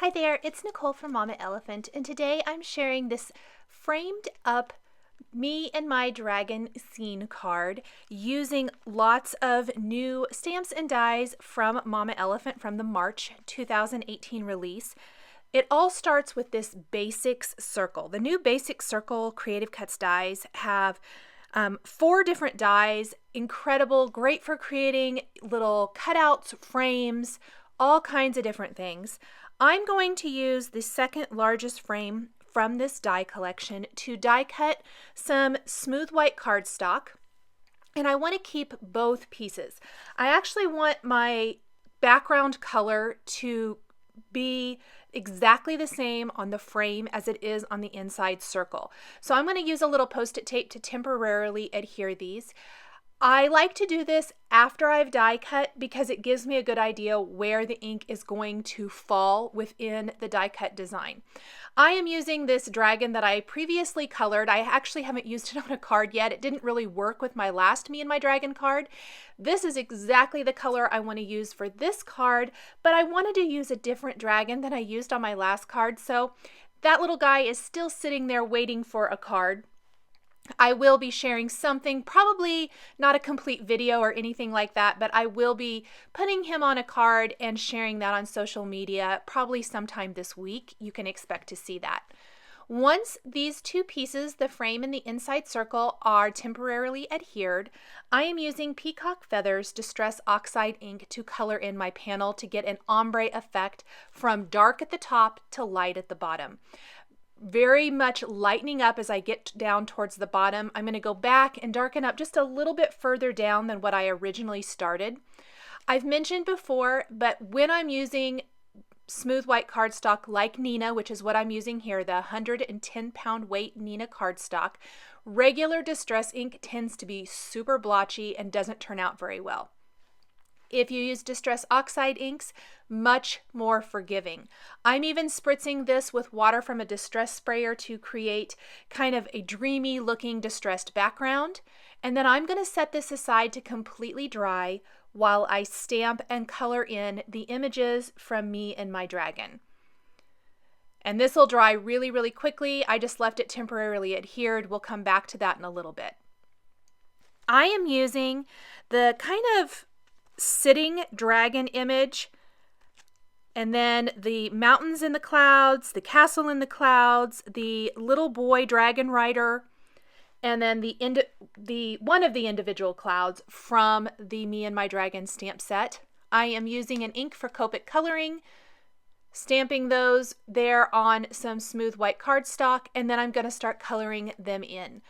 Hi there, it's Nicole from Mama Elephant, and today I'm sharing this framed up me and my dragon scene card using lots of new stamps and dies from Mama Elephant from the March 2018 release. It all starts with this Basics circle. The new Basics circle Creative Cuts dies have 4 different dies, incredible, great for creating little cutouts, frames, all kinds of different things. I'm going to use the second largest frame from this die collection to die cut some smooth white cardstock, and I want to keep both pieces. I actually want my background color to be exactly the same on the frame as it is on the inside circle. So I'm going to use a little post-it tape to temporarily adhere these. I like to do this after I've die cut because it gives me a good idea where the ink is going to fall within the die cut design. I am using this dragon that I previously colored. I actually haven't used it on a card yet. It didn't really work with my last Me and My Dragon card. This is exactly the color I want to use for this card, but I wanted to use a different dragon than I used on my last card, so that little guy is still sitting there waiting for a card. I will be sharing something, probably not a complete video or anything like that, but I will be putting him on a card and sharing that on social media probably sometime this week. You can expect to see that. Once these two pieces, the frame and the inside circle, are temporarily adhered, I am using Peacock Feathers Distress Oxide ink to color in my panel to get an ombre effect from dark at the top to light at the bottom. Very much lightening up as I get down towards the bottom. I'm going to go back and darken up just a little bit further down than what I originally started. I've mentioned before, but when I'm using smooth white cardstock like Neenah, which is what I'm using here, the 110-pound weight Neenah cardstock, regular distress ink tends to be super blotchy and doesn't turn out very well. If you use Distress Oxide inks, much more forgiving. I'm even spritzing this with water from a distress sprayer to create kind of a dreamy looking distressed background. And then I'm going to set this aside to completely dry while I stamp and color in the images from Me and My Dragon. And this will dry really, really quickly. I just left it temporarily adhered. We'll come back to that in a little bit. I am using the kind of sitting dragon image, and then the mountains in the clouds, the castle in the clouds, the little boy dragon rider, and then the one of the individual clouds from the Me and My Dragon stamp set. I am using an ink for Copic coloring, stamping those there on some smooth white cardstock, and then I'm going to start coloring them in.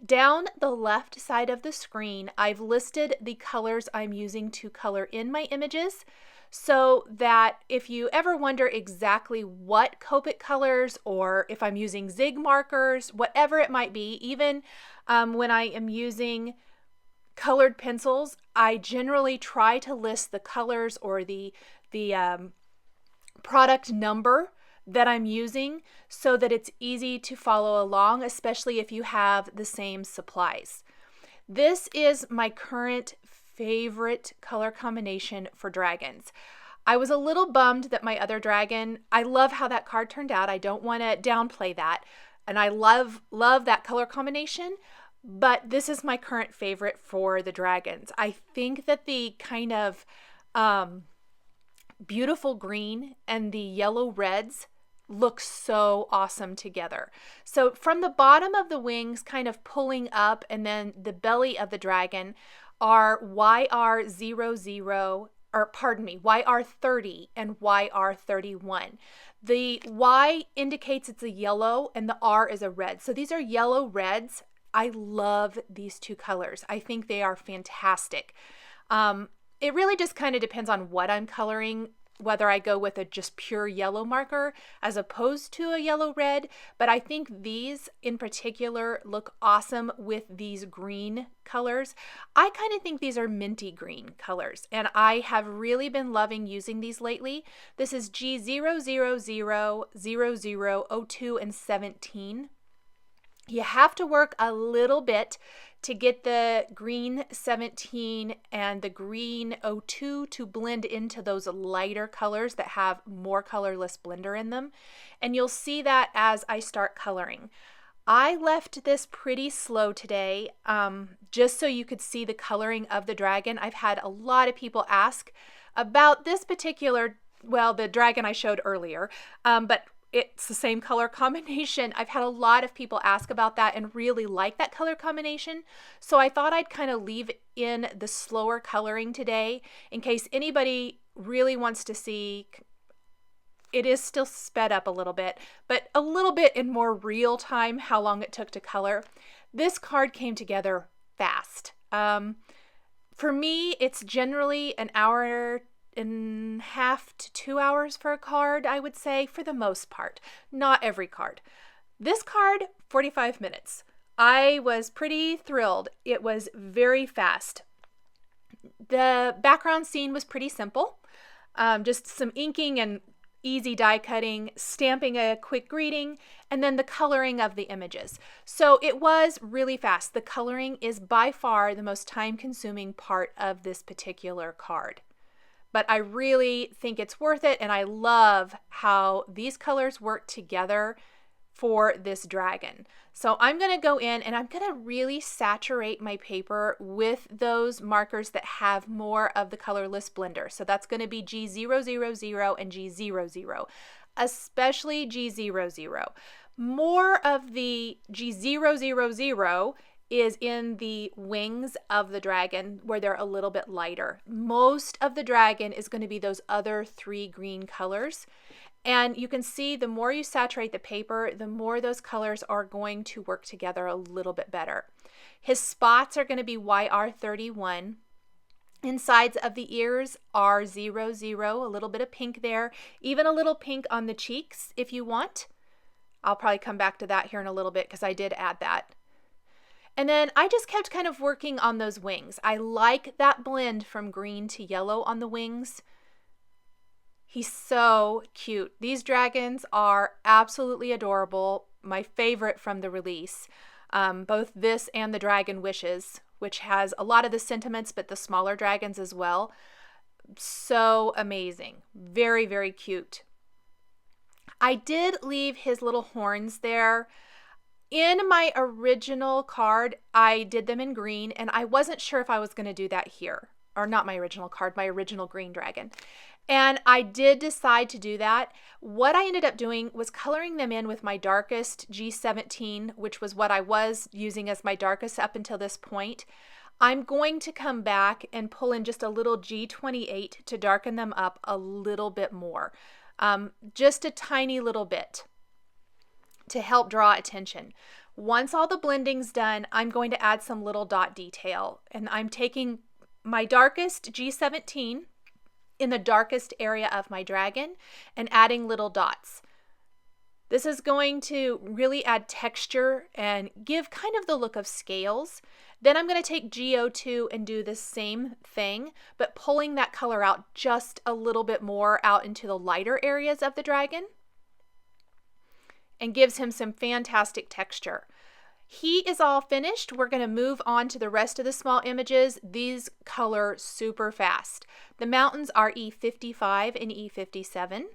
Down the left side of the screen, I've listed the colors I'm using to color in my images so that if you ever wonder exactly what Copic colors, or if I'm using zig markers, whatever it might be, even when I am using colored pencils, I generally try to list the colors or the product number that I'm using so that it's easy to follow along, especially if you have the same supplies. This is my current favorite color combination for dragons. I was a little bummed that my other dragon, I love how that card turned out. I don't want to downplay that. And I love that color combination, but this is my current favorite for the dragons. I think that the kind of beautiful green and the yellow reds look so awesome together. So from the bottom of the wings kind of pulling up, and then the belly of the dragon are YR00, or pardon me, YR30 and YR31. The Y indicates it's a yellow and the R is a red. So these are yellow reds. I love these two colors. I think they are fantastic. It really just kind of depends on what I'm coloring, whether I go with a just pure yellow marker as opposed to a yellow red, but I think these in particular look awesome with these green colors. I kind of think these are minty green colors, and I have really been loving using these lately. This is G0000002 and 17. You have to work a little bit to get the green 17 and the green 02 to blend into those lighter colors that have more colorless blender in them. And you'll see that as I start coloring. I left this pretty slow today, just so you could see the coloring of the dragon. I've had a lot of people ask about this particular, well, the dragon I showed earlier, but it's the same color combination. I've had a lot of people ask about that and really like that color combination. So I thought I'd kind of leave in the slower coloring today in case anybody really wants to see. It is still sped up a little bit, but a little bit in more real time how long it took to color. This card came together fast. For me, it's generally an hour and a half to 2 hours for a card, I would say, for the most part. Not every card. This card, 45 minutes. I was pretty thrilled. It was very fast. The background scene was pretty simple. Just some inking and easy die cutting, stamping a quick greeting, and then the coloring of the images. So it was really fast. The coloring is by far the most time-consuming part of this particular card. But I really think it's worth it, and I love how these colors work together for this dragon. So I'm going to go in and I'm going to really saturate my paper with those markers that have more of the colorless blender. So that's going to be G000 and G00, especially G00. More of the G000 is in the wings of the dragon where they're a little bit lighter. Most of the dragon is going to be those other 3 green colors. And you can see the more you saturate the paper, the more those colors are going to work together a little bit better. His spots are going to be YR31. Insides of the ears are 00, a little bit of pink there, even a little pink on the cheeks if you want. I'll probably come back to that here in a little bit because I did add that. And then I just kept kind of working on those wings. I like that blend from green to yellow on the wings. He's so cute. These dragons are absolutely adorable. My favorite from the release. Both this and the Dragon Wishes, which has a lot of the sentiments, but the smaller dragons as well. So amazing. Very, very cute. I did leave his little horns there. In my original card, I did them in green, and I wasn't sure if I was going to do that here. Or not my original card, my original green dragon. And I did decide to do that. What I ended up doing was coloring them in with my darkest G17, which was what I was using as my darkest up until this point. I'm going to come back and pull in just a little G28 to darken them up a little bit more. Just a tiny little bit to help draw attention. Once all the blending's done, I'm going to add some little dot detail. And I'm taking my darkest G17 in the darkest area of my dragon and adding little dots. This is going to really add texture and give kind of the look of scales. Then I'm going to take G02 and do the same thing, but pulling that color out just a little bit more out into the lighter areas of the dragon, and gives him some fantastic texture. He is all finished. We're going to move on to the rest of the small images. These color super fast. The mountains are E55 and E57.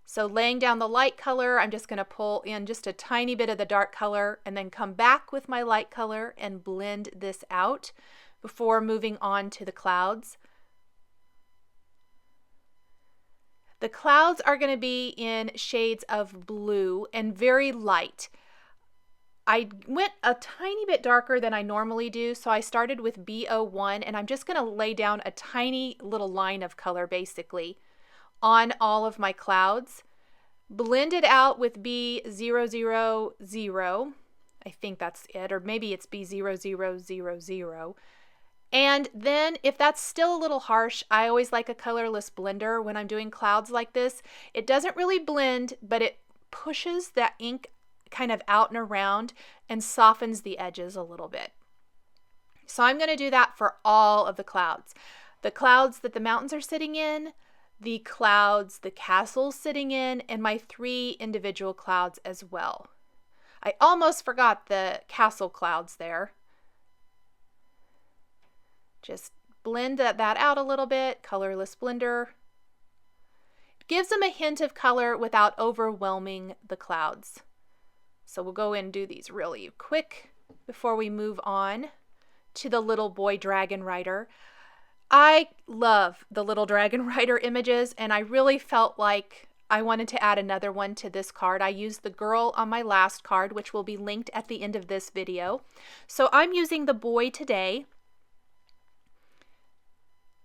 So laying down the light color, I'm just going to pull in just a tiny bit of the dark color and then come back with my light color and blend this out before moving on to the clouds. The clouds are going to be in shades of blue and very light. I went a tiny bit darker than I normally do, so I started with B01, and I'm just going to lay down a tiny little line of color basically on all of my clouds. Blend it out with B000, I think that's it, or maybe it's B0000. And then if that's still a little harsh, I always like a colorless blender when I'm doing clouds like this. It doesn't really blend, but it pushes that ink kind of out and around and softens the edges a little bit. So I'm going to do that for all of the clouds. The clouds that the mountains are sitting in, the clouds the castle's sitting in, and my 3 individual clouds as well. I almost forgot the castle clouds there. Just blend that out a little bit, colorless blender. Gives them a hint of color without overwhelming the clouds. So we'll go in and do these really quick before we move on to the little boy dragon rider. I love the little dragon rider images, and I really felt like I wanted to add another one to this card. I used the girl on my last card, which will be linked at the end of this video. So I'm using the boy today.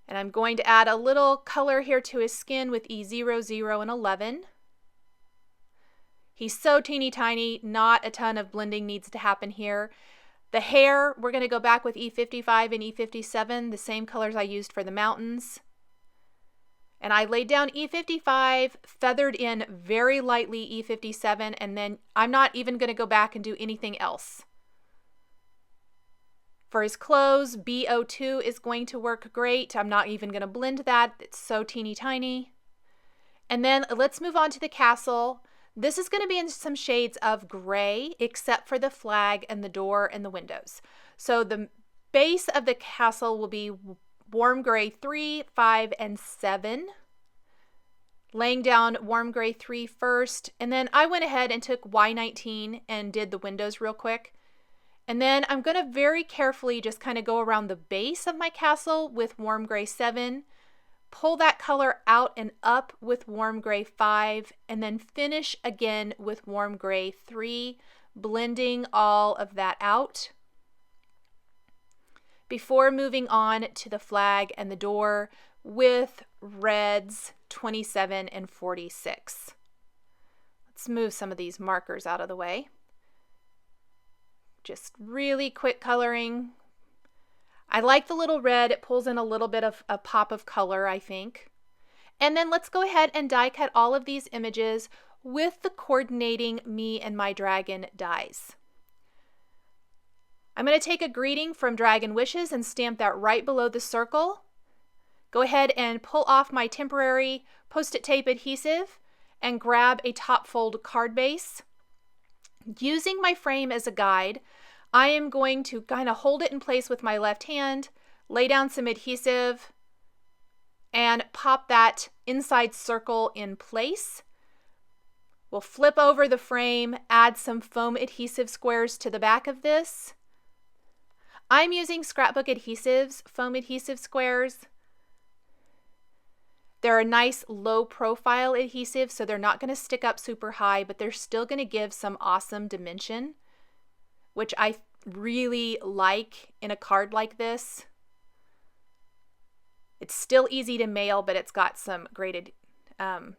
And I'm going to add a little color here to his skin with E0, 0, and 11. He's so teeny tiny, not a ton of blending needs to happen here. The hair, we're going to go back with E55 and E57, the same colors I used for the mountains. And I laid down E55, feathered in very lightly E57, and then I'm not even going to go back and do anything else. For his clothes, B02 is going to work great. I'm not even going to blend that. It's so teeny tiny. And then let's move on to the castle. This is going to be in some shades of gray, except for the flag and the door and the windows. So the base of the castle will be warm gray 3, 5, and 7. Laying down warm gray 3 first. And then I went ahead and took Y19 and did the windows real quick. And then I'm going to very carefully just kind of go around the base of my castle with warm gray 7, pull that color out and up with warm gray 5, and then finish again with warm gray 3, blending all of that out before moving on to the flag and the door with reds 27 and 46. Let's move some of these markers out of the way. Just really quick coloring. I like the little red. It pulls in a little bit of a pop of color, I think. And then let's go ahead and die cut all of these images with the coordinating me and my dragon dies. I'm going to take a greeting from Dragon Wishes and stamp that right below the circle. Go ahead and pull off my temporary post-it tape adhesive and grab a top fold card base. Using my frame as a guide, I am going to kind of hold it in place with my left hand, lay down some adhesive, and pop that inside circle in place. We'll flip over the frame, add some foam adhesive squares to the back of this. I'm using Scrapbook Adhesives foam adhesive squares. They're a nice low profile adhesive, so they're not going to stick up super high, but they're still going to give some awesome dimension, which I really like in a card like this. It's still easy to mail, but it's got some great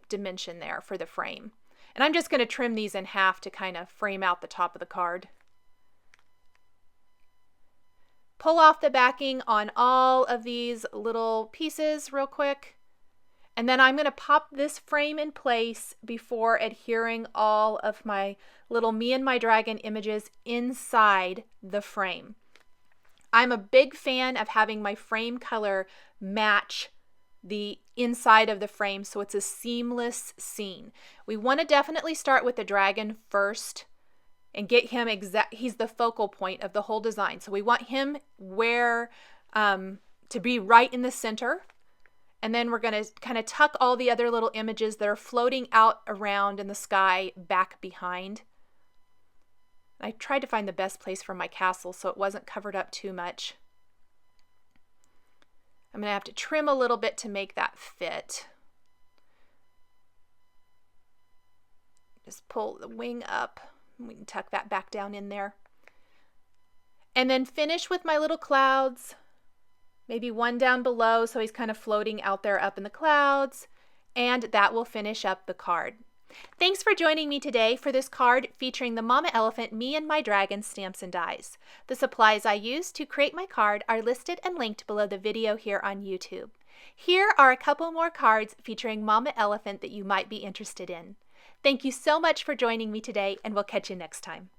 dimension there for the frame. And I'm just going to trim these in half to kind of frame out the top of the card. Pull off the backing on all of these little pieces real quick. And then I'm going to pop this frame in place before adhering all of my little me and my dragon images inside the frame. I'm a big fan of having my frame color match the inside of the frame so it's a seamless scene. We want to definitely start with the dragon first and get him he's the focal point of the whole design. So we want him to be right in the center. And then we're going to kind of tuck all the other little images that are floating out around in the sky back behind. I tried to find the best place for my castle so it wasn't covered up too much. I'm going to have to trim a little bit to make that fit. Just pull the wing up. We can tuck that back down in there. And then finish with my little clouds. Maybe one down below so he's kind of floating out there up in the clouds. And that will finish up the card. Thanks for joining me today for this card featuring the Mama Elephant, Me and My Dragon stamps and dies. The supplies I used to create my card are listed and linked below the video here on YouTube. Here are a couple more cards featuring Mama Elephant that you might be interested in. Thank you so much for joining me today, and we'll catch you next time.